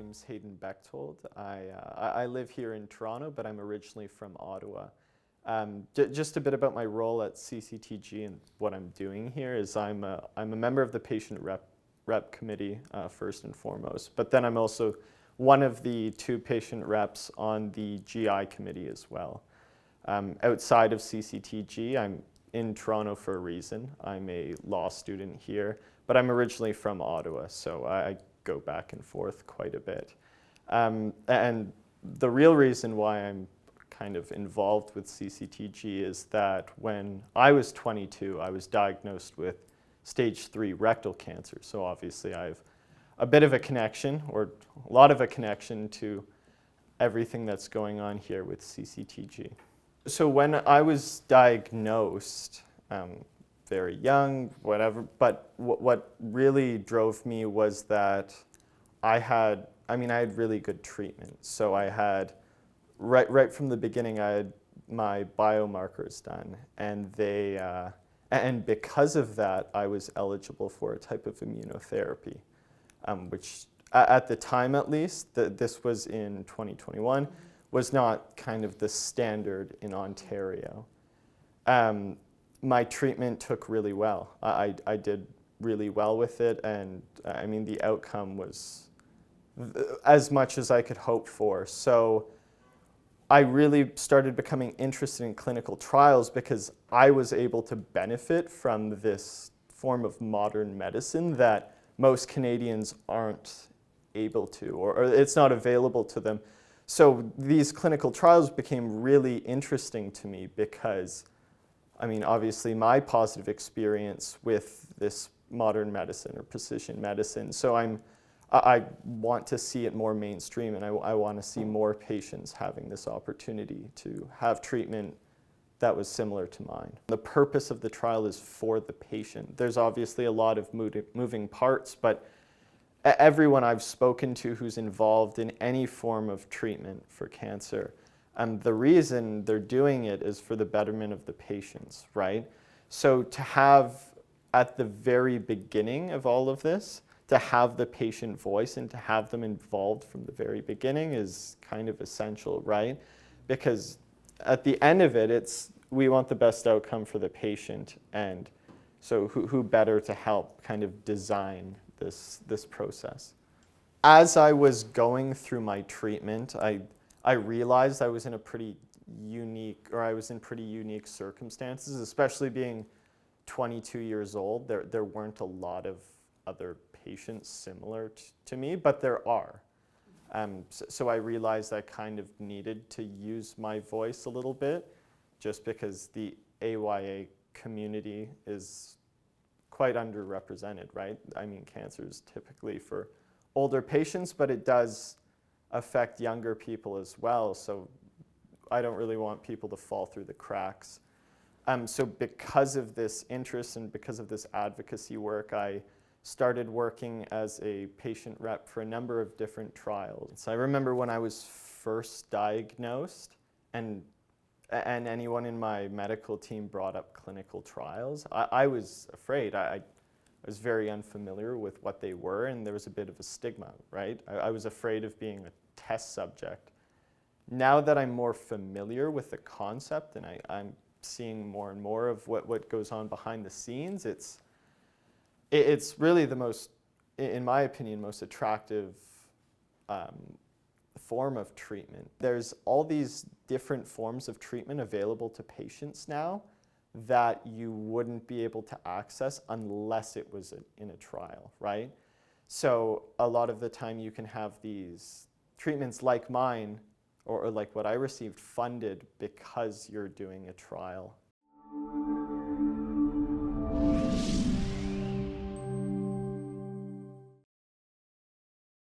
name's Haydn Bechthold. I live here in Toronto, but I'm originally from Ottawa. Just a bit about my role at CCTG and what I'm doing here is I'm a member of the patient rep committee first and foremost, but then I'm also one of the 2 patient reps on the GI committee as well. Outside of CCTG, I'm in Toronto for a reason. I'm a law student here, but I'm originally from Ottawa, so I go back and forth quite a bit. And the real reason why I'm kind of involved with CCTG is that when I was 22, I was diagnosed with stage 3 rectal cancer. So obviously I have a bit of a connection, or a lot of a connection, to everything that's going on here with CCTG. So when I was diagnosed, very young, whatever, but what really drove me was that I had really good treatment. So I had, right from the beginning, I had my biomarkers done, and and because of that, I was eligible for a type of immunotherapy, which at the time at least, this was in 2021, was not kind of the standard in Ontario. My treatment took really well. I did really well with it, and I mean the outcome was as much as I could hope for. So I really started becoming interested in clinical trials because I was able to benefit from this form of modern medicine that most Canadians aren't able to, or it's not available to them. So these clinical trials became really interesting to me because, I mean, obviously my positive experience with this modern medicine or precision medicine. So I want to see it more mainstream, and I want to see more patients having this opportunity to have treatment that was similar to mine. The purpose of the trial is for the patient. There's obviously a lot of moving parts, but everyone I've spoken to who's involved in any form of treatment for cancer, the reason they're doing it is for the betterment of the patients, right? So to have, at the very beginning of all of this, to have the patient voice and to have them involved from the very beginning is kind of essential, right? Because at the end of it, we want the best outcome for the patient, and so who better to help kind of design this process. As I was going through my treatment, I realized I was in pretty unique circumstances, especially being 22 years old. There weren't a lot of other patients similar to me, but there are. So I realized I kind of needed to use my voice a little bit, just because the AYA community is quite underrepresented, right? I mean, cancer is typically for older patients, but it does affect younger people as well. So I don't really want people to fall through the cracks. So because of this interest and because of this advocacy work, I started working as a patient rep for a number of different trials. So I remember when I was first diagnosed, and anyone in my medical team brought up clinical trials, I was afraid. I was very unfamiliar with what they were, and there was a bit of a stigma, right? I was afraid of being a test subject. Now that I'm more familiar with the concept and I'm seeing more and more of what goes on behind the scenes, it's really the most, in my opinion, most attractive form of treatment. There's all these different forms of treatment available to patients now that you wouldn't be able to access unless it was in a trial, right? So a lot of the time you can have these treatments like mine, or like what I received, funded because you're doing a trial.